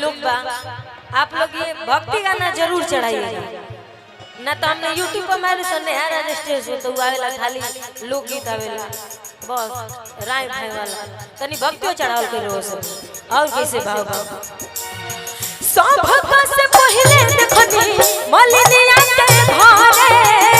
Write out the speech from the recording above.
लोग बा, आप लोग ये भक्ति गाना जरूर चढ़ाइएगा ना, तो हमने यूट्यूब पर मारे सुनने यार स्टेज पे तो आवेला खाली लोकगीत आवेला बस राय भाई वाला, तनी भक्तियों चढ़ाओ करो सब। और कैसे भाव भाव सब भक्त से पहले देखनी मलिनिया के घरे